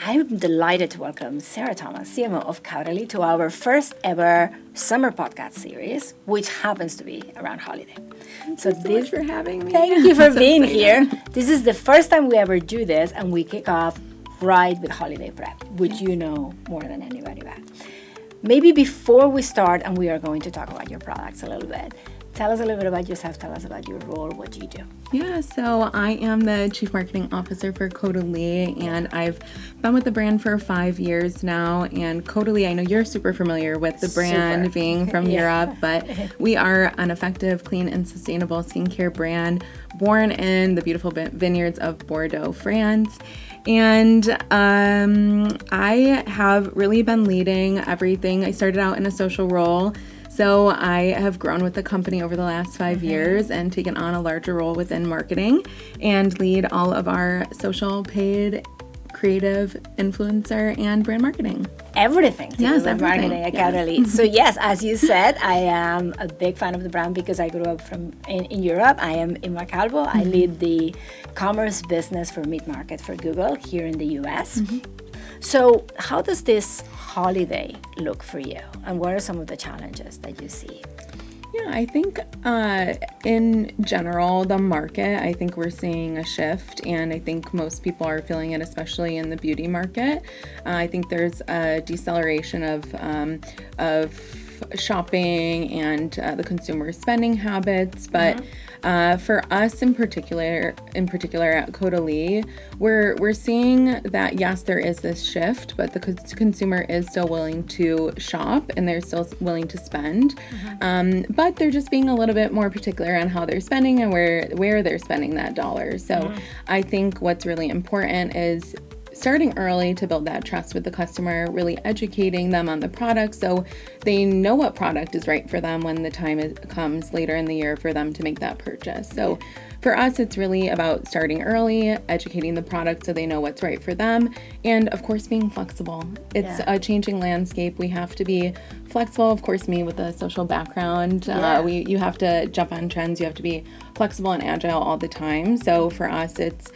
I'm delighted to welcome Sarah Thomas, CMO of Caudalie, to our first ever summer podcast series, which happens to be around holiday. Thank you so much for having me. Thank you for So being excited. here. This is the first time we ever do this, and we kick off right with holiday prep, which you know more than anybody about. Maybe before we start, and we are going to talk about your products a little bit, tell us a little bit about yourself, tell us about your role, what do you do? Yeah, so I am the Chief Marketing Officer for Caudalie, and I've been with the brand for 5 years now. And Caudalie, I know you're super familiar with the brand, Super. being from Europe, but we are an effective, clean, and sustainable skincare brand born in the beautiful vineyards of Bordeaux, France. And I have really been leading everything. I started out in a social role. So I have grown with the company over the last 5 years and taken on a larger role within marketing and lead all of our social, paid, creative, influencer, and brand marketing. Everything to Yes, do with everything. marketing at Yes. Caudalie. So yes, as you said, I am a big fan of the brand because I grew up in Europe. I am in Calvo. I lead the commerce business for mid-market for Google here in the US. So how does this holiday look for you? And what are some of the challenges that you see? Yeah, I think in general, the market, I think we're seeing a shift, and I think most people are feeling it, especially in the beauty market. I think there's a deceleration of shopping and the consumer spending habits, but for us in particular at Caudalie, we're seeing that yes, there is this shift, but the consumer is still willing to shop and they're still willing to spend, but they're just being a little bit more particular on how they're spending and where they're spending that dollar. So I think what's really important is starting early to build that trust with the customer, really educating them on the product so they know what product is right for them when the time comes later in the year for them to make that purchase. So for us, it's really about starting early, educating the product so they know what's right for them, and of course being flexible. It's a changing landscape. We have to be flexible. Of course, me with a social background, you have to jump on trends. You have to be flexible and agile all the time. So for us, it's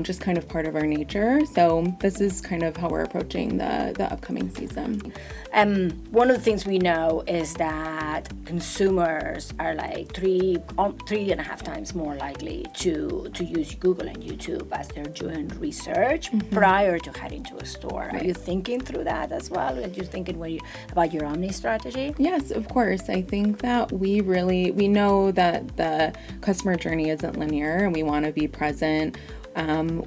just kind of part of our nature. So this is kind of how we're approaching the upcoming season. One of the things we know is that consumers are like three and a half times more likely to use Google and YouTube as they're doing research prior to heading to a store. Right. Are you thinking through that as well? Are you thinking about your omni strategy? Yes, of course. I think that we know that the customer journey isn't linear, and we want to be present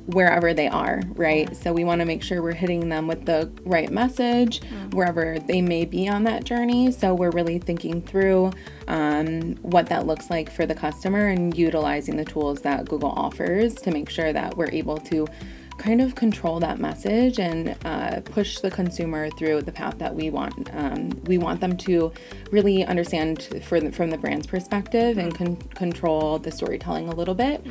wherever they are, right? So we want to make sure we're hitting them with the right message wherever they may be on that journey. So we're really thinking through what that looks like for the customer and utilizing the tools that Google offers to make sure that we're able to kind of control that message and push the consumer through the path that we want. We want them to really understand from the brand's perspective and control the storytelling a little bit.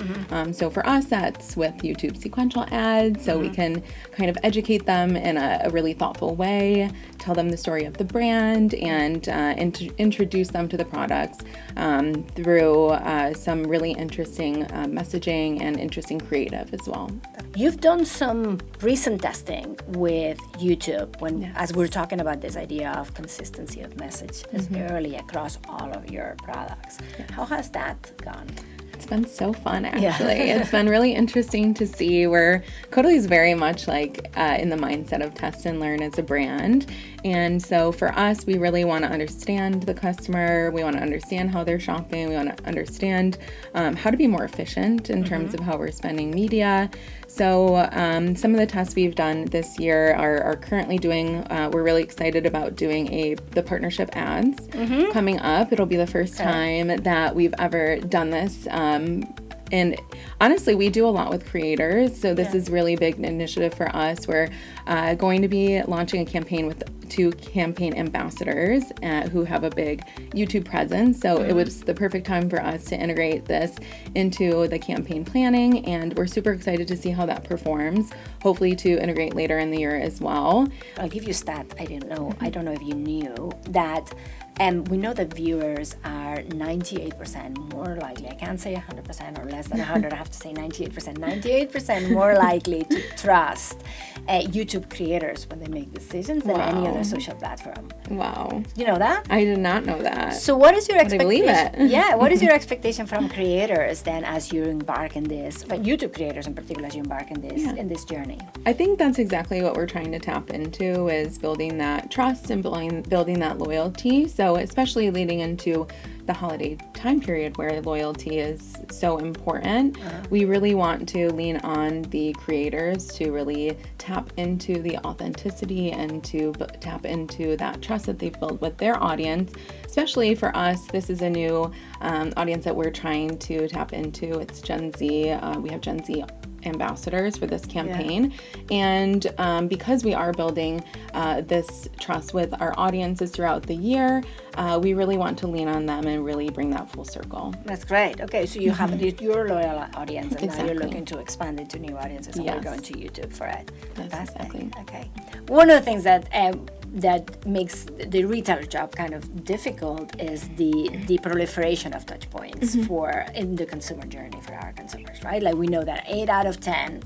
So for us, that's with YouTube sequential ads, so we can kind of educate them in a really thoughtful way, tell them the story of the brand, and introduce them to the products through some really interesting messaging and interesting creative as well. You've done some recent testing with YouTube as we're talking about this idea of consistency of message early across all of your products. How has that gone? It's been so fun, actually. It's been really interesting to see where Caudalie is very much like in the mindset of test and learn as a brand. And so for us, we really want to understand the customer. We want to understand how they're shopping. We want to understand how to be more efficient in terms of how we're spending media. So some of the tests we've done this year are currently doing, we're really excited about doing the partnership ads coming up. It'll be the first time that we've ever done this. And honestly, we do a lot with creators. So this is really big initiative for us. We're going to be launching a campaign with 2 campaign ambassadors who have a big YouTube presence. So it was the perfect time for us to integrate this into the campaign planning. And we're super excited to see how that performs. Hopefully to integrate later in the year as well. I'll give you a stat I didn't know. I don't know if you knew that And we know that viewers are 98% more likely, I can't say 100% or less than 100, I have to say 98% more likely to trust YouTube creators when they make decisions than any other social platform. Wow. You know that? I did not know that. So what is your expectation? I believe it. Yeah, what is your expectation from creators then as you embark in this, but YouTube creators in particular as you embark in this journey? I think that's exactly what we're trying to tap into, is building that trust and building that loyalty. So especially leading into the holiday time period where loyalty is so important, we really want to lean on the creators to really tap into the authenticity and to tap into that trust that they've built with their audience. Especially for us, this is a new audience that we're trying to tap into. It's Gen Z. We have Gen Z ambassadors for this campaign, and because we are building this trust with our audiences throughout the year, we really want to lean on them and really bring that full circle. That's great. Okay, so you have your loyal audience, and now you're looking to expand into new audiences, and we're going to YouTube for it. Fantastic. Exactly. Okay. One of the things that that makes the retailer job kind of difficult is the proliferation of touch points in the consumer journey for our consumers, right? Like we know that 8 out of 10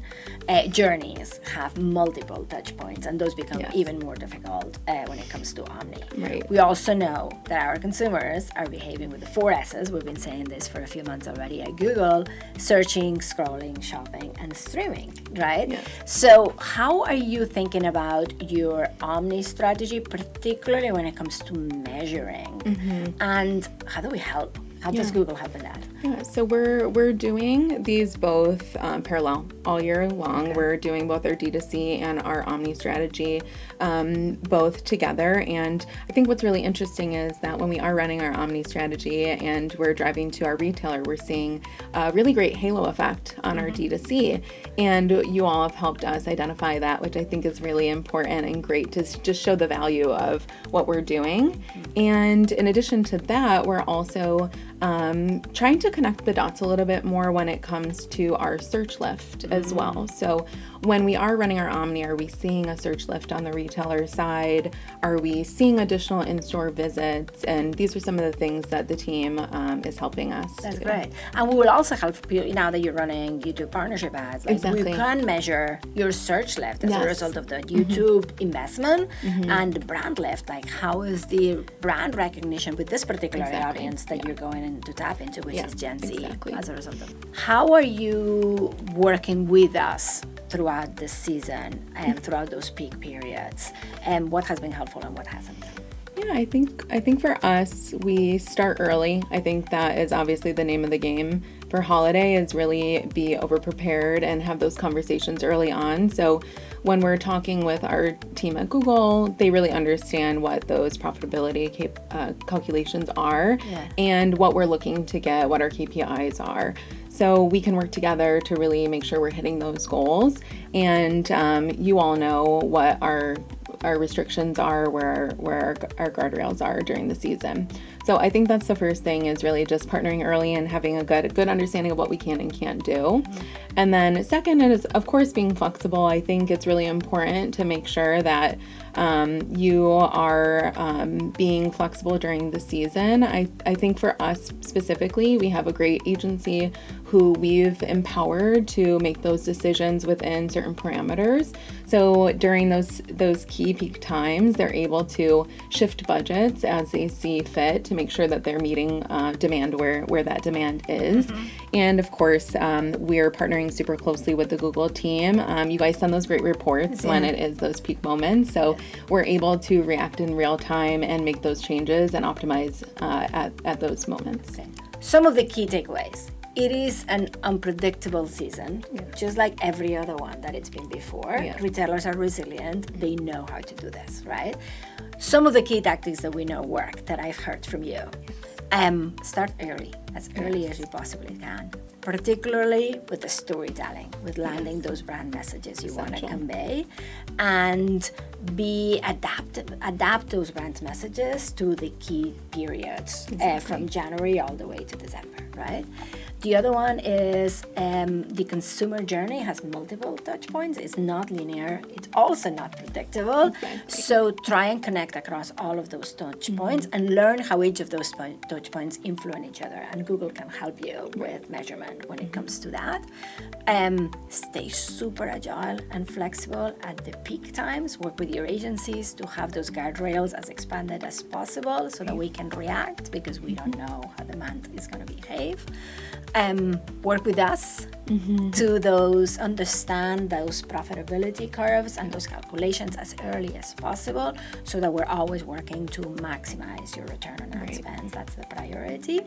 journeys have multiple touch points, and those become even more difficult when it comes to omni. Right. We also know that our consumers are behaving with the 4 S's. We've been saying this for a few months already at Google: searching, scrolling, shopping, and streaming, right? Yes. So how are you thinking about your omni strategy, particularly when it comes to measuring? And how do we help? How does Google help in that? Yeah, so we're doing these both parallel all year long. Okay. We're doing both our D2C and our omni strategy both together. And I think what's really interesting is that when we are running our omni strategy and we're driving to our retailer, we're seeing a really great halo effect on our D2C. And you all have helped us identify that, which I think is really important and great to just show the value of what we're doing. And in addition to that, we're also trying to connect the dots a little bit more when it comes to our search lift as well. So when we are running our omni, are we seeing a search lift on the retailer side? Are we seeing additional in-store visits? And these are some of the things that the team is helping us That's do. Great. And we will also help you now that you're running YouTube partnership ads. Like we can measure your search lift as a result of the YouTube investment and the brand lift. Like how is the brand recognition with this particular audience that you're going in to tap into, which is Gen Z as a result of it. How are you working with us throughout the season and throughout those peak periods, and what has been helpful and what hasn't? Yeah, I think for us, we start early. I think that is obviously the name of the game for holiday, is really be over prepared and have those conversations early on. So when we're talking with our team at Google, they really understand what those profitability calculations are and what we're looking to get, what our KPIs are. So we can work together to really make sure we're hitting those goals. And you all know what our restrictions are, where our guardrails are during the season. So I think that's the first thing, is really just partnering early and having a good understanding of what we can and can't do. And then second is, of course, being flexible. I think it's really important to make sure that you are being flexible during the season. I think for us specifically, we have a great agency who we've empowered to make those decisions within certain parameters. So during those key peak times, they're able to shift budgets as they see fit to make sure that they're meeting demand where that demand is. And of course, we're partnering super closely with the Google team. You guys send those great reports when it is those peak moments. So we're able to react in real time and make those changes and optimize at those moments. Okay. Some of the key takeaways. It is an unpredictable season, just like every other one that it's been before. Retailers are resilient. They know how to do this, right? Some of the key tactics that we know work, that I've heard from you. Start early, as early as you possibly can, particularly with the storytelling, with landing those brand messages you want to convey, and be adaptive. Adapt those brand messages to the key periods from January all the way to December, right? The other one is the consumer journey has multiple touch points. It's not linear. It's also not predictable. Exactly. So try and connect across all of those touch points and learn how each of those touch points influence each other. And Google can help you with measurement when it comes to that. Stay super agile and flexible at the peak times. Work with your agencies to have those guardrails as expanded as possible so that we can react, because we don't know how demand is going to behave. Work with us to understand those profitability curves and those calculations as early as possible, so that we're always working to maximize your return on ad spend. That's the priority.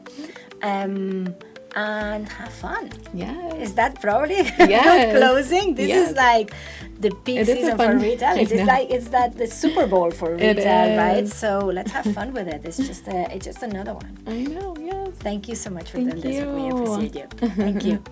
And have fun. Yes. Is that probably a Yes. good closing? This Yes. is like the peak season for retail. It's that the Super Bowl for retail, right? So let's have fun with it. It's just another one. I know, yes. Thank you so much for Thank doing this with me. I you. appreciate you. Thank you.